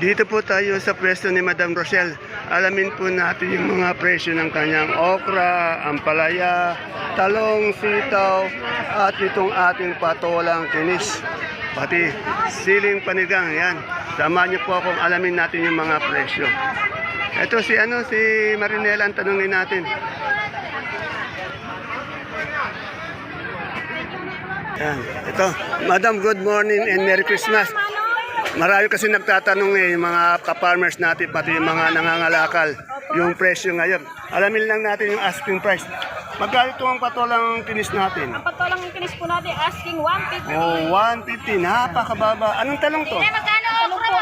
Dito po tayo sa pwesto ni Madam Rochelle. Alamin po natin yung mga presyo ng kanyang okra, ampalaya, talong, sitaw, at itong ating patolang kinis. Pati siling panigang, yan. Samahan niyo po akong alamin natin yung mga presyo. Ito si Marinela ang tanungin natin. Yan. Ito, Madam, good morning and Merry Christmas. Marami kasi nagtatanong yung mga ka-farmers natin, pati yung mga nangangalakal, yung presyo ngayon. Alamin lang natin yung asking price. Magkano ito ang patolang kinis natin? Ang patolang kinis po natin, asking 150. Oh, 150. Napakababa. Anong talong to? Talong po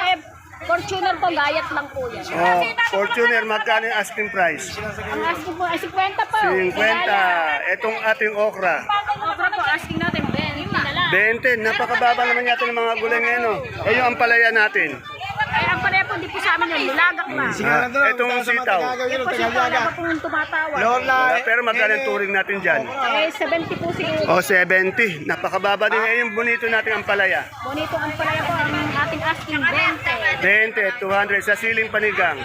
Fortuner po, gayat lang po yan. Oh, Fortuner, magkano yung asking price? Ang asking po ay 50 po. 50. Itong ating okra. Okra po, asking natin 20 na lang. 20. Napakababa naman yata ng mga gulay ngayon. Oh. Eh, yung ampalaya natin. Ay, ang pareho po, di po sa amin yan, lulagak na. Itong sitaw. Yan po siya po, wala po yung tumatawag. Wala, pero magkano yung turing natin dyan? Eh, 70 po siguro. Oh, 70. Napakababa din ngayon yung bonito nating ampalaya. Bonito ang palaya po, ang ating asking 20, 20. 200 sa siling panigang.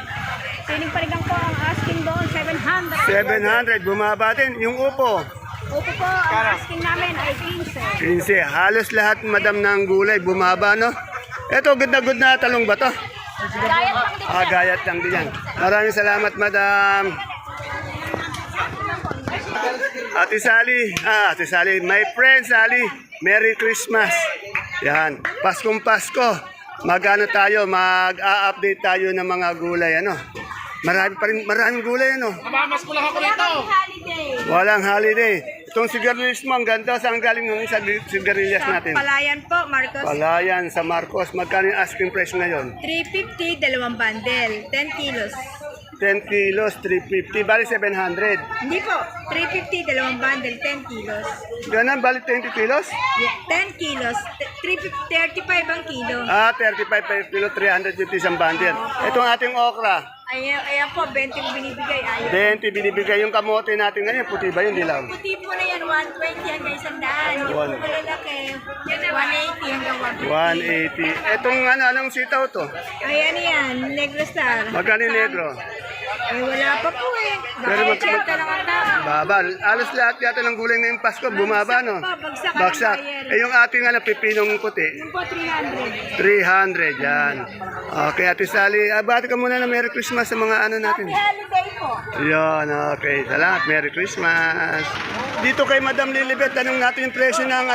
Siling parigang po, ang asking doon, 700. 700, bumaba din. Yung upo, Opo po, ang asking namin ay 15. 15. Halos lahat, madam, ng gulay, bumaba, no? Ito, good na talong ba to? Gayat lang din. Gayat lang din yan. Maraming salamat, madam. Ate Sally, my friend Sally, Merry Christmas. Yan, Paskong Pasko. Magano tayo, mag-a-update tayo ng mga gulay, ano? Maraming gulay, ano? Mamas ko lang ako rito. Walang holiday. Itong sigarilyas mo, ang ganda. Saan galing ng sigarilyas natin? Palayan po, Marcos. Palayan sa Marcos. Magkano yung asking price ngayon? 350, dalawang bundle. 10 kilos. 10 kilos, 350. Bali 700. Hindi po, 350, dalawang bundle. 10 kilos. Ganun, bali 20 kilos? 10 kilos. 35 ang kilo. 35 per kilo, 350 isang bundle. Itong ating okra. Ayan po, 20 yung binibigay. Ayaw. 20 binibigay yung kamote natin ngayon. Puti ba yun, dilaw? Puti po na yan, 120 hanggang 100. Yung po malalaki, 180 hanggang 180. Itong anong sitaw to? Ayan yan, Negro Star. Magkano yung negro? Eh, wala pa po eh. Pero Baka check ka lang ang tao. Baba. Alos lahat yata ng gulay ngayong Pasko, bumaba, no? Bagsak Eh, yung ating pipinong puti. Yung po, 300. 300, yan. Okay, Ate Sally, bati ka muna na Merry Christmas sa mga ano natin. Holiday po. Yan, okay. Salamat, Merry Christmas. Dito kay Madam Lilibet, tanong natin yung presyo ng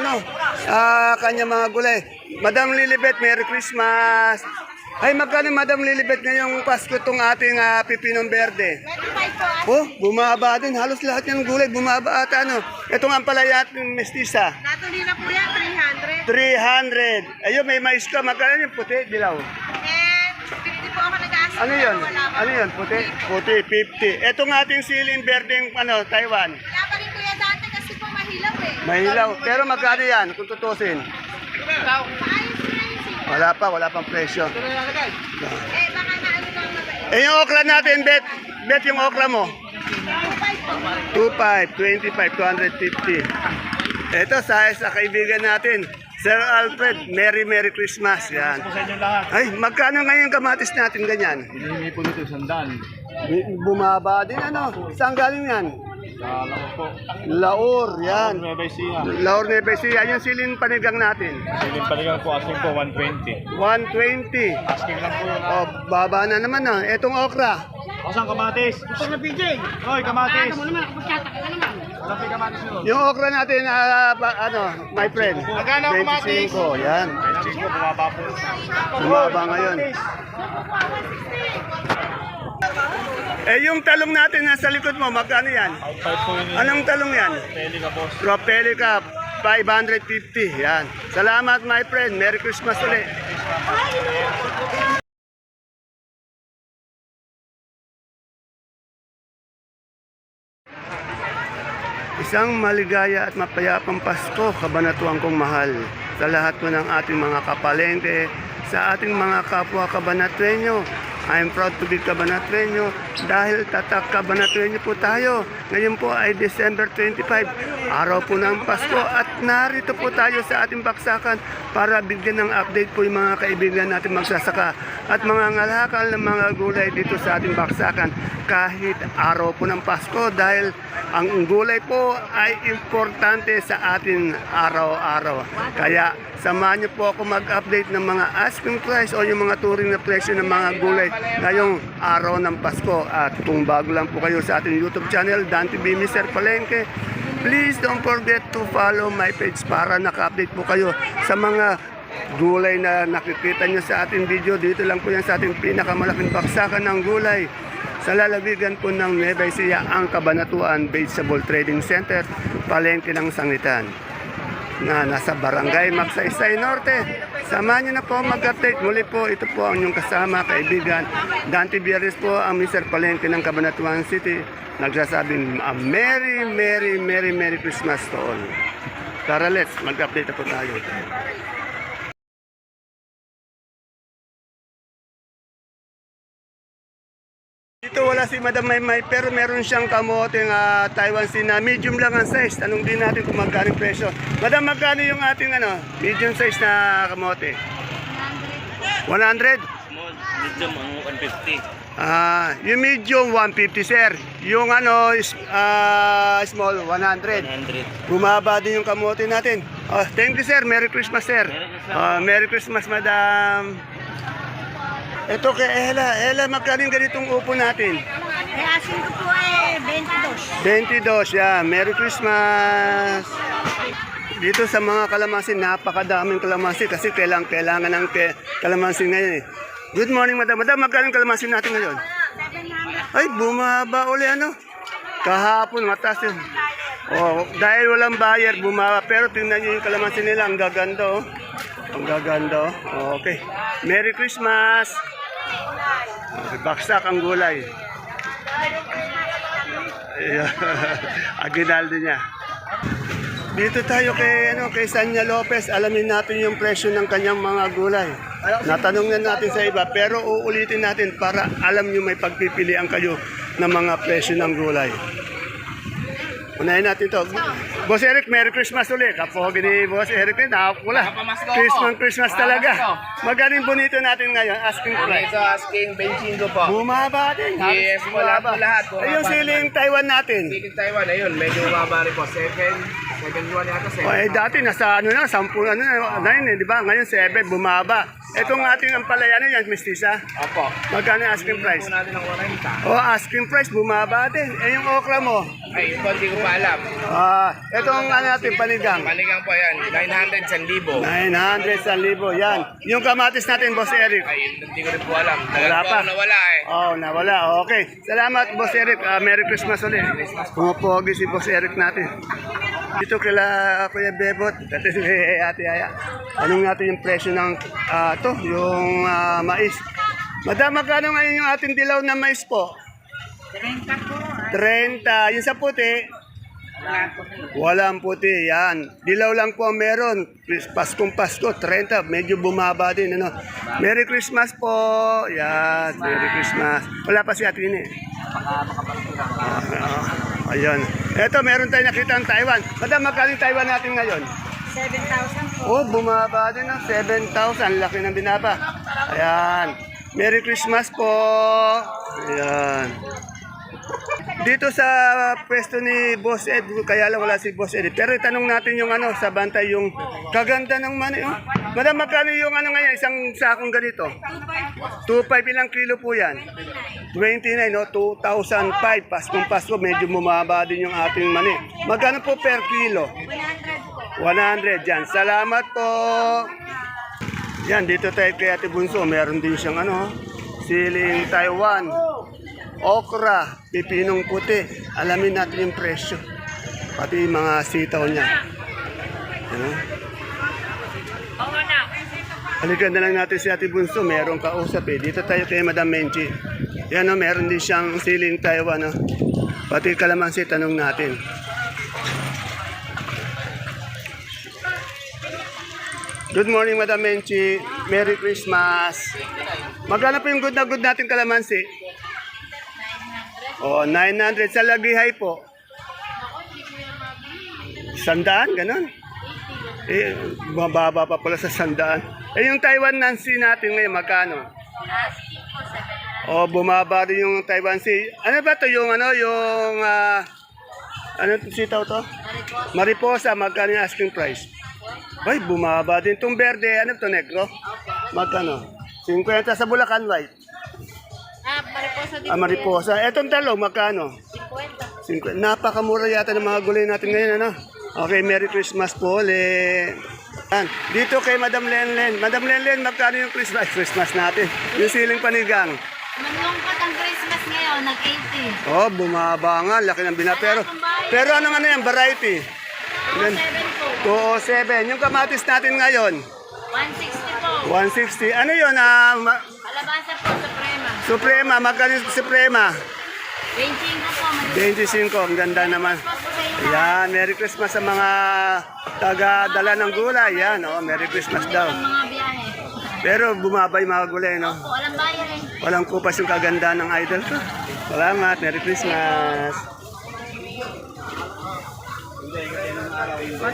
kanya mga gulay. Madam Lilibet, Merry Christmas. Ay, magkano Madam Lilibet ngayong Pasko itong ating pipinong berde? 25 po. Oh, bumaba din. Halos lahat ng gulay bumaba ata, ano. Itong ampalaya at mestiza. Natuloy na po yan, 300. 300. Ayun, may mais ka. Magkano yung puti, dilaw? Eh, 50 po ako nag-aasal. Ano yun? Ano yun? Puti? Puti, 50. Itong ating siling berdeng Taiwan. Wala pa rin kuya dati kasi po mahilaw eh. Mahilaw. Pero magkano yan kung tutusin? Ayos na yun siya. Wala pang presyo. Eh, baka na ano lang mabait. Eh, yung okra natin, bet yung okra mo. 25, 25, 250. Ito, sa kaibigan natin, Sir Alfred, Merry Christmas. Yan. Sa inyo lahat. Ay, magkano ngayon kamatis natin ganyan? Hinihingi po nito 100. Bumaba din, ano? Saan galing yan? Alam po. Laor, yan. Nueva Ecija. Laor Nevesia, yung silin panigang natin. Siling paligang po asking po 120. 120. Asking lang po yun. O, baba na naman, ah. Etong okra. Asan kamatis? Ito na PJ. Hoy, kamatis. Lapi kamatis nyo. Yung okra natin, my friend. Magkano ang kamatis? 25, yan. Chico, bumaba po. Bumaba ngayon. Eh, yung talong natin nasa likod mo, magkano yan? Outside po yun. Anong talong yan? Peli ka boss. Propelica, 550. Yan. Salamat, my friend. Merry Christmas ulit. Isang maligaya at mapayapang Pasko, kabanatuan kong mahal. Sa lahat po ng ating mga kapalengke, sa ating mga kapwa kabanatwenyo. I'm proud to be Cabanatueño dahil tatak Cabanatueño po tayo. Ngayon po ay December 25, araw po ng Pasko at narito po tayo sa ating baksakan para bigyan ng update po yung mga kaibigan natin magsasaka at mga ngalakal ng mga gulay dito sa ating baksakan kahit araw po ng Pasko dahil ang gulay po ay importante sa atin araw-araw. Kaya samahan niyo po ako mag-update ng mga asking price o yung mga turing na presyo ng mga gulay ngayong araw ng Pasko. At kung bago lang po kayo sa ating YouTube channel, Dan TV Mr. Palengke, please don't forget to follow my page para naka-update po kayo sa mga gulay na nakikita nyo sa ating video. Dito lang po yan sa ating pinakamalaking baksakan ng gulay sa lalawigan po ng Nueva Ecija, ang Cabanatuan Vegetable Trading Center, Palengke ng Sangitan, na nasa Barangay Magsaysay Norte. Samahan nyo na po mag-update. Muli po, ito po ang inyong kasama, kaibigan Dante Bieres po, ang Mr. Palengke ng Cabanatuan City, nagsasabing Merry, Merry, Merry, Merry Christmas to all. Tara, let's mag-update na po tayo. Dito wala si Madam Maymay pero meron siyang kamoteng Taiwan Sea na medium lang ang size. Tanong din natin kung magkano yung presyo. Madam, magkano yung ating medium size na kamote? 100? Small, medium ang 150. Yung medium 150 sir. Yung small 100. 100. Bumaba din yung kamote natin. Thank you sir. Merry Christmas sir. Merry Christmas Madam. Ito kay Ella. Ella, magkano yung ganitong upo natin? Eh, asking ko po ay 22. 22, yeah. Merry Christmas! Dito sa mga kalamansi, napakadaming kalamansi kasi kailangan ng kalamansi ngayon eh. Good morning, madam. Madam, magkano yung kalamansi natin ngayon? 700. Ay, bumaba uli Kahapon, mataas yun. Dahil walang buyer, bumaba. Pero tingnan nyo yung kalamansi nila, ang gaganda Ang gaganda Okay. Merry Christmas! Baksak ang gulay. Aguinaldo niya. Dito tayo kay Sanya Lopez. Alamin natin yung presyo ng kanyang mga gulay. Natanong na natin sa iba pero uulitin natin para alam nyo may pagpipilian kayo ng mga presyo ng gulay. Unahin natin ito. Boss Eric, Merry Christmas ulit. Kapogi ni Boss Eric nakakula. Christmas talaga. Magaling bonito natin ngayon. Asking price. Ito asking 25 po. Bumaba din. Yes, wala po lahat. Ay, yung siling Taiwan natin. Siling Taiwan, ayun, medyo bumaba rin po. 7.1 yata, 7. Dati nasa 10 9 di ba? Ngayon 7, bumaba. Itong ating ampalaya yan, mistisa. Opo. Magkano yung asking price? Po natin ng 40. Asking price, bumaba din. Yung okra mo? Ay, ito hindi ko pa alam. Itong natin, panigang. Panigang po yan, 900, 1,000. 900 sa libo, yan. Yung kamatis natin, Boss Eric. Ay, hindi ko rin po alam. Wala pa. Nawala eh. Nawala. Okay. Salamat, Boss Eric. Merry Christmas ulit. Pumapogi si Boss Eric natin. Dito kila Kuya Bebot, dati si Ate Aya. Anong natin yung presyo ng yung mais? Madam, magkano ngayon yung ating dilaw na mais po? 30 po. 30. Yung sa puti? Walang puti. Yan. Dilaw lang po ang meron. Paskong Pasko, 30. Medyo bumaba din. Merry Christmas po. Yan. Merry Christmas. Wala pa si Ate Ine. Ayan. Eto, meron tayo nakita ang Taiwan. Madam, magkano yung Taiwan natin ngayon? 7,000 po. Bumaba din 7,000. Laki ng binaba. Ayan. Merry Christmas po. Ayan. Dito sa pwesto ni Boss Ed, kaya lang wala si Boss Ed. Pero itanong natin yung sa bantay, yung kaganda ng mani. Madam, magkano yung ngayon, isang sakong ganito? 2.5 ilang kilo po yan? 29, 2,005. Paskong Pasko, medyo bumaba din yung ating mani. Magkano po per kilo? 100 po. 100 yan. Salamat po. Yan, dito tayo kay Ate Bunso. Meron din siyang siling Taiwan, okra, pipinong puti. Alamin natin yung presyo. Pati yung mga sitaw niya. Halikan na lang natin si Ate Bunso. Merong kausap Dito tayo kay Madam Menchi. Yan meron din siyang siling Taiwan. Pati kalamansi, tanong natin. Good morning, Madam Menchi. Merry Christmas. Magkano po yung good na good natin kalamansi? 900 sa lagihay po. 100, ganun. Eh, mababa pa pala sa 100. Eh, yung Taiwan Nancy natin ngayon, magkano? Asking po, 700. O, bumaba din yung Taiwan Sea. Ano ba to yung ano sitaw to? Mariposa, magkano yung asking price? Ay, bumaba din. Itong berde, ano to, negro? Magkano? 50 sa Bulacan White. Mariposa din Mariposa. Etong talong, magkano? 50. Napakamura yata ng mga gulay natin ngayon, ano? Okay, Merry Christmas po ulit. Yan. Dito kay Madam Lenlen. Madam Lenlen, magkano yung Christmas? Christmas natin. Yung siling panigang. Malungkot ang Christmas ngayon, nag-80. Oh, bumaba nga. Laki ng pero anong ano yan? Variety. 7 po. 207. Yung kamatis natin ngayon. 160 po. 160. Ano yun? Kalabasa po, Suprema. Suprema. Magkano yung Suprema? 25 po. 25. Ang ganda naman. Yan. Merry Christmas sa mga taga-dala ng gulay. Yan. Oh, Merry Christmas daw. Mga biyahe. Pero bumaba yung mga gulay, no? Po, walang bayan eh. Walang kupas yung kaganda ng idol ko. Salamat. Merry Christmas.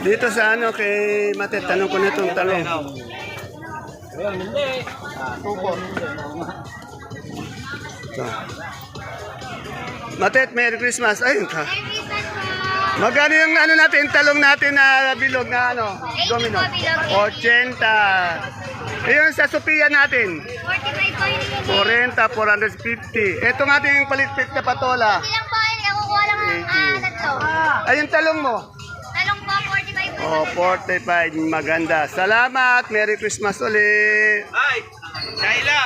Dito sa ano kay Mate, tanong ko na itong talong. Ito. Matet, Merry Christmas. Ayun ka. Magkano yung ano natin, talong natin na bilog na ano? Domino. 80. Ayun sa Sophia natin. 45 po yun. 40, 450. Ito nga ating palikpik na patola. Ilang po yun? Kukuha lang ang tatlo. Ayun talong mo. Talong po, 45 po. Oh, 45. Maganda. Salamat. Merry Christmas ulit. Ay, Shaila.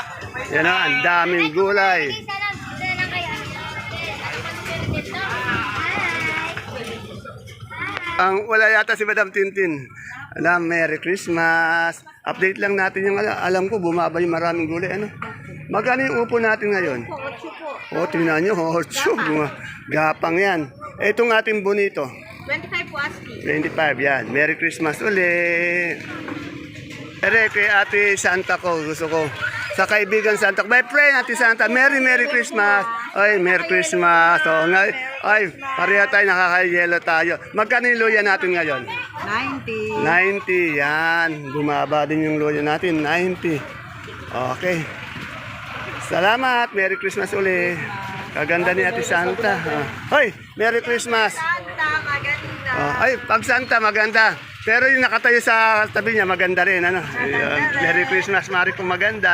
Yan na, ang daming gulay. Isa lang kayo. Ang wala yata si Madam Tintin. Alam, Merry Christmas. Update lang natin yung alam ko, bumaba yung maraming gulay. Ano? Magkano yung upo natin ngayon? 8 po. O, tingnan nyo, 8. Gapang yan. Itong ating bonito. 25 po, ASCII. 25, yan. Merry Christmas ulit. Ere, kay Ate Santa ko, gusto ko. Sa kaibigan Santa ko. My friend, Ate Santa, Merry Christmas. Ay, Merry Christmas. O, ay, pareha tayo, nakakayelo tayo. Magkano yung luya natin ngayon? 90. 90, yan. Bumaba din yung luya natin, 90. Okay. Salamat, Merry Christmas ulit. Kaganda ni Ate Santa. Hoy, Merry Christmas. Santa, maganda. Ay, pag Santa, maganda. Pero yung nakatayo sa tabi niya, maganda rin. Ano? Merry Christmas, Mari kong maganda.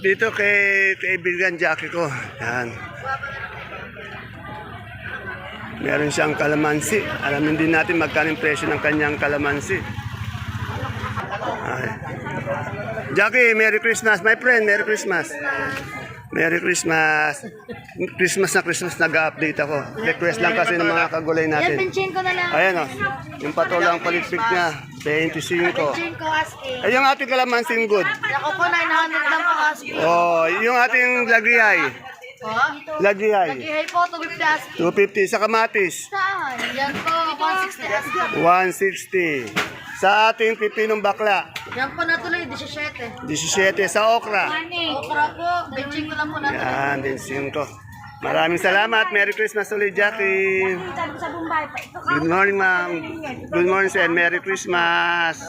Dito kay kaibigan Jackie ko. Yan. Meron siyang kalamansi. Alamin din natin magkano yung presyo ng kanyang kalamansi. Ay. Jackie, Merry Christmas. My friend, Merry Christmas. Merry Christmas. Christmas nag-update ako. Request lang kasi ng mga kagulay natin. Pinchin ko na lang. Ayan o. Yung patulang palitpik niya. 25. Pinchin ko, ASCII. Ay, yung ating kalamansin good. Ako po, 900 lang po, ASCII. Oh, yung ating lagiyay. Lagiyay. Ihay po, 250 ASCII. 250 sa kamatis. Saan? Yan po, 160 ASCII. 160. Sa ating pipinong bakla. Yan po natuloy, 17. 17 sa okra. Okra po, pinchin ko lang po natuloy. Yan, 25. Maraming salamat. Merry Christmas ulit, Jackie. Sa Bombay pa. Ito Good morning, ma'am. Good morning, sir. Merry Christmas.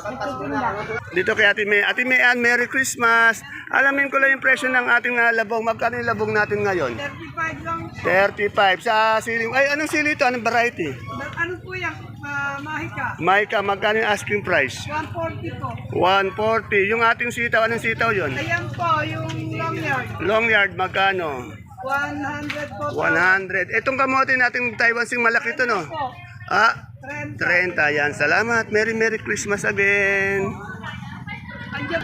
Dito kay Ate May. Ate May Ann, Merry Christmas. Alamin ko lang yung presyo ng ating labong. Magkano yung labong natin ngayon? 35 lang. 35. Sa siling. Ay, anong sili ito? Anong variety? Ano po yan? Mahika. Maika, magkano yung asking price? 140 po. 140. Yung ating sitaw, anong sitaw yon? Ayan po, yung long yard. Long yard, magkano? 100 po. 100. Itong kamote nating Taiwan sing malaki to, no? Ah, 30. Yan. Salamat. Merry Christmas again.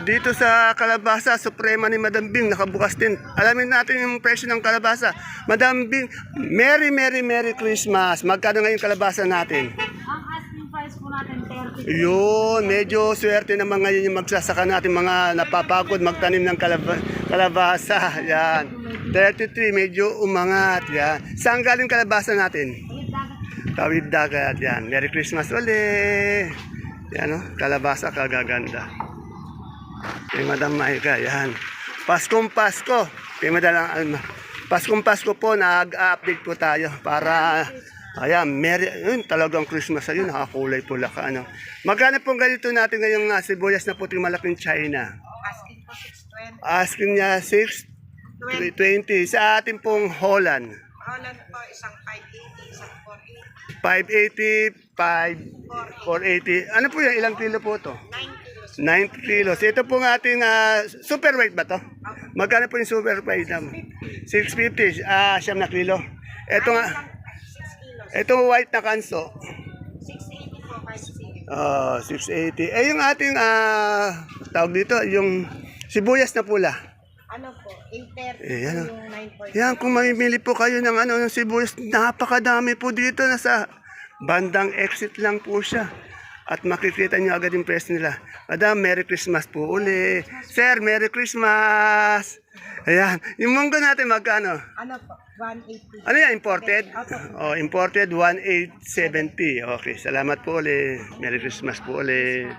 Dito sa kalabasa, Suprema ni Madam Bing, nakabukas din. Alamin natin yung presyo ng kalabasa. Madam Bing, Merry Christmas. Magkano ngayon kalabasa natin? Ang asking price po natin, 30. Yun, medyo swerte naman ngayon yung magsasaka natin mga napapagod magtanim ng kalabasa. Yan. 33, medyo umangat. Yan. Saan galing kalabasa natin? Tawid dagat. Yan. Merry Christmas ulit. Yan o, kalabasa kagaganda. Kay Madam Maika, yan. Paskong Pasko. Kay Madam, Paskong Pasko po, nag-update po tayo para Ayan, yun, talagang Christmas ayun, nakakulay pula ka, ano. Magkano pong ganito natin ngayong sibuyas na puting malaking China? Asking po 620. Asking niya 620 sa ating pong Holland. Holland po, isang 580, isang 480. 580, 480. Ano po yung ilang kilo po to? 9 kilos. 90 kilos. Ito pong ating super weight ba to? Magkano po yung super weight? 650. Siyam na kilo. Ito nga, 6 kilos. ito white na kanso. 680 po, 680. 5 Yung ating, tawag dito, yung sibuyas na pula. Ano po, 830 Yan, yung 940. Yan, kung mamimili po kayo ng ng sibuyas, napakadami po dito. Nasa bandang exit lang po siya. At makikita nyo agad yung presyo nila. Madam, Merry Christmas po uli. Sir, Merry Christmas! Ayan, yung munggo natin magkano? Ano po, 180. Ano yan, imported? Oh, imported, 1,870. Okay, salamat po uli. Merry Christmas po uli.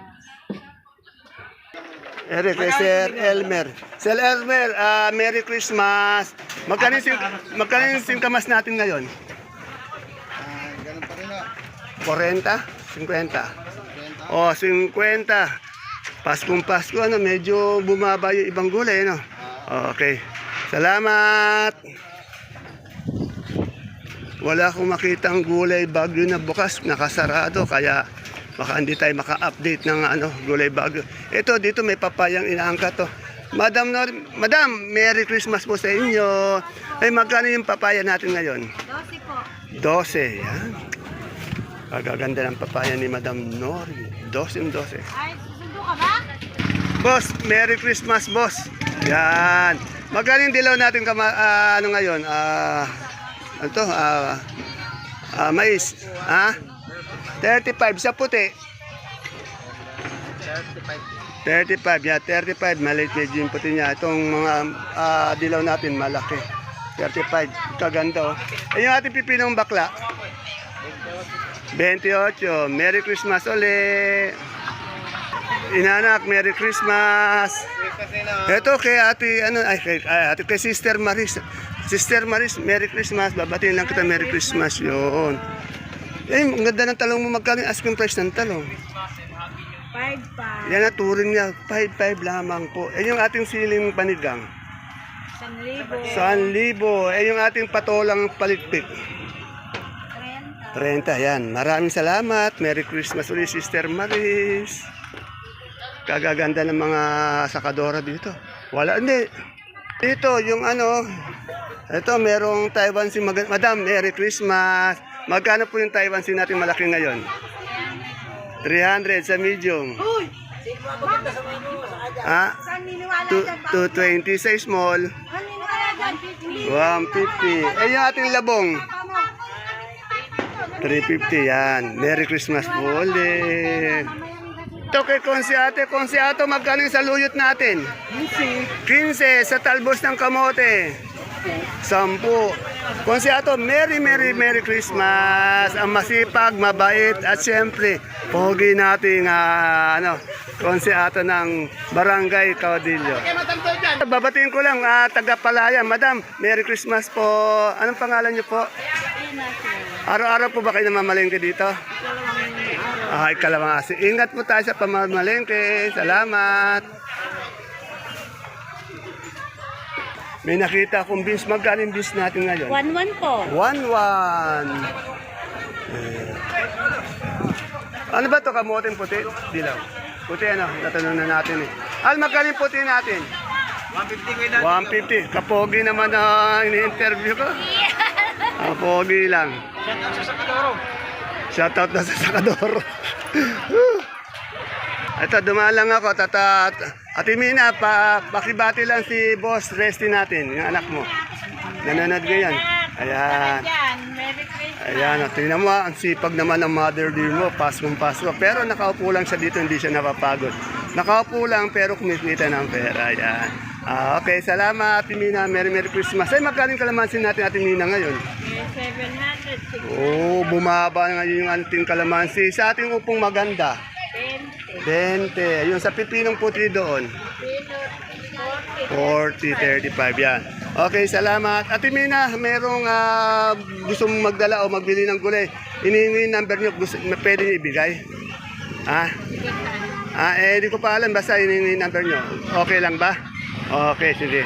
Eric, kay Sir Elmer. Sir Elmer, Merry Christmas. Magkano yung singkamas natin ngayon? Ganun pa rin na. 40? 50? Oh, 50. Paskong Pasko, medyo bumaba yung ibang gulay, no? Okay. Salamat. Wala akong makitang gulay bagyo na bukas, nakasarado, kaya baka hindi tayo maka-update ng gulay bagyo. Ito, dito may papayang inaangkat to. Madam, Merry Christmas po sa inyo. Ay, magkano yung papaya natin ngayon? 12 po. 12, yan. Kagaganda ng papaya ni Madam Nori. 12. Ay, susundo ka ba? Boss, Merry Christmas, boss. Yan. Magkano yung dilaw natin ngayon? Mais. 35 sa puti. 35, yeah, 35. Maliit medyo yung puti niya. Itong mga dilaw natin, malaki. 35, kaganda oh. Eh, yung ating pipinong bakla? 28. Merry Christmas ulit. Inanak, Merry Christmas. Ito kay ate, kay Sister Maris. Sister Maris, Merry Christmas. Babatiin lang kita, Merry Christmas. Yun. Eh, ang ganda ng talong mo. Magkano yung asking price ng talong? 5 Yan na, turing niya. 5 lamang po. Eh, yung ating siling panigang? 1,000. 1,000. Eh, yung ating patolang palikpik? 30, yan. Maraming salamat. Merry Christmas ulit, Sister Maris. Kagaganda ng mga sakadora dito. Wala, hindi. Dito, yung ito, merong Taiwan si Madam, Merry Christmas. Magkano po yung Taiwan si natin malaki ngayon? 300 sa medium. Saan niniwala dyan? 220 sa small. Saan niniwala dyan? 150. Eh, yung ating labong? 350 yan. Merry Christmas po ulit. Ito kay Konsiato, magkano yung saluyot natin? 15 sa talbos ng kamote. 10. Konsiato, Merry Christmas. Ang masipag, mabait, at siyempre, pogi nating Konsiato ng Barangay Caudillo. Babatiin ko lang, taga-Palaya. Madam, Merry Christmas po. Anong pangalan niyo po? Araw-araw po ba kayo namamalengke dito? Ay, kalawangasi. Ingat po tayo sa pamamalengke. Salamat. May nakita akong beans. Magkano yung beans natin ngayon? 1-1 po. 1-1. Ano ba ito? Kamoting puti? Dilaw. Puti natanong na natin eh. Magkano yung puti natin? 150. Kapogi naman na ini-interview ko. Kapogi lang. Shoutout na sa Sakadoro. Ito, dumaan lang ako. Ate Mina, pakibati lang si Boss Resty natin, yung anak mo. Nanonood ko yan. Ayan. Merry Christmas. Ayan, tingnan mo, ang sipag naman ng mother dear mo, Paskong Pasko. Pero nakaupo lang siya dito, hindi siya napapagod. Nakaupo lang, pero kumikita ng pera. Ayan. Okay, salamat, Ate Mina. Merry Christmas. Ay, magkano yung kalamansin natin, Ate Mina, ngayon? 700. Oh, bumaba ngayon yung ating kalamansi. Sa ating upong maganda, 20. 20. Yung sa pipinong puti doon, 40. 40, 35 yan. Okay, salamat. Ate Mina, merong gusto mong magdala o magbili ng gulay. Inihingi yung number nyo, pwede nyo ibigay? Di ko pa alam, basta inihingi yung number nyo. Okay lang ba? Okay, sige.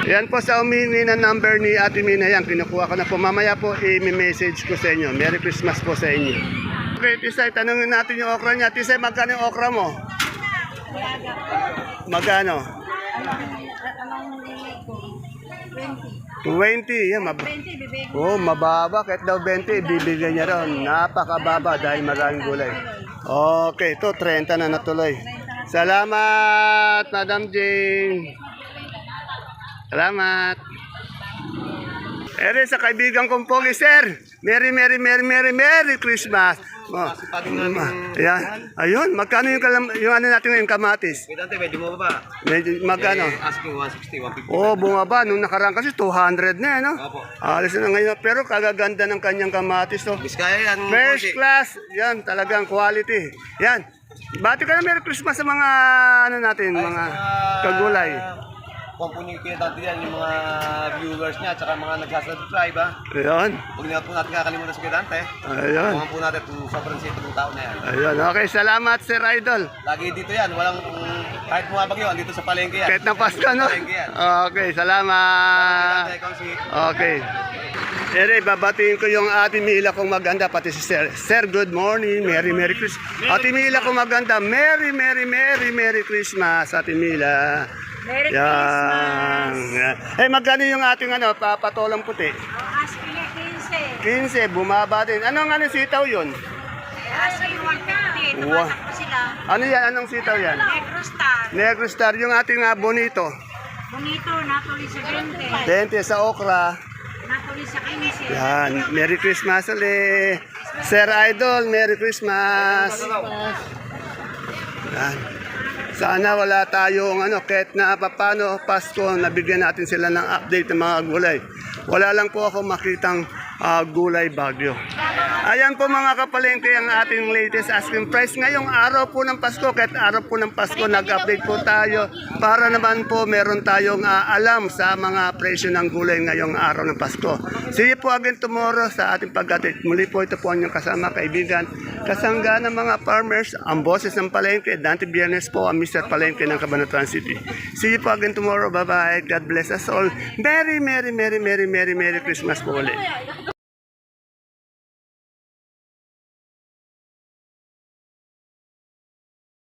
Yan po sa umingi ng number ni Ate Mina yan. Kinukuha ko na po. Mamaya po, i-message ko sa inyo. Merry Christmas po sa inyo. Okay, Tisay, tanungin natin yung okra niya. Tisay, magkano yung okra mo? Magkano? 20. Yan, mababa. Kahit daw 20, ibibigay niya ron. Napakababa dahil maraming gulay. Okay, ito 30 na natuloy. Salamat, Madam Jane. Salamat. Ere sa kaibigan kong Pogi, sir. Merry Christmas. Ayan. Ayun, magkano yung ano natin ngayon, kamatis? Dante, medyo mo ba? Magkano? Asking 160, 150. Oh, bumaba. Nung nakaraan kasi 200 na, no? Opo. Alis na ngayon. Pero kagaganda ng kanyang kamatis, to. Biskaya yan. First class. Yan, talagang quality. Yan. Bati ka na Merry Christmas sa mga, ano natin, mga kagulay. Kung po niyo Dante yan, yung mga viewers niya, tsaka mga nagsasubscribe, ha? Ayun. Huwag niyo po natin kakalimutan si Dante. Ayun. Kung po natin kung sobrang sito ng tao na yan. Ayun. Okay, salamat, Sir Idol. Lagi dito yan, walang, kahit bumabagyo, andito sa palengke yan. Kahit na Pasko, no? Palengke yan. Okay, salamat. Dante, ikaw si... Okay. Ere, babatiin ko yung Ate Mila kong maganda, pati si Sir. Sir, good morning. Merry Christmas. Ate Mila kong maganda. Merry Christmas, Ate Mila. Merry Yan. Yan. Eh, magkano yung ating patolang puti? Asking niya 15, bumaba din. Anong sitaw yun? 15. Asking 150. Wow. Tumatak pa sila. Ano yan? Anong sitaw yan? Negro Star. Negro Star. Yung ating bonito. Bonito, natuloy sa 20. 20 sa okra. Natuloy sa 15. Yan. Merry Christmas ulit. Sir Idol, Merry Christmas. Yan. Sana wala tayong kahit na paano Pasko, nabigyan natin sila ng update ng mga gulay. Wala lang po ako makitang gulay bagyo. Ayan po mga kapalengke ang ating latest asking price. Ngayong araw po ng Pasko, kahit araw po ng Pasko, nag-update po tayo para naman po meron tayong alam sa mga presyo ng gulay ngayong araw ng Pasko. See you po again tomorrow sa ating pag-update. Muli po ito po ang inyong kasama, kaibigan, kasangga ng mga farmers, ang boses ng palengke. Dante Biernes po ang Mr. Palengke ng Cabanatuan City. See you po again tomorrow. Bye-bye. God bless us all. Merry Christmas po ulit.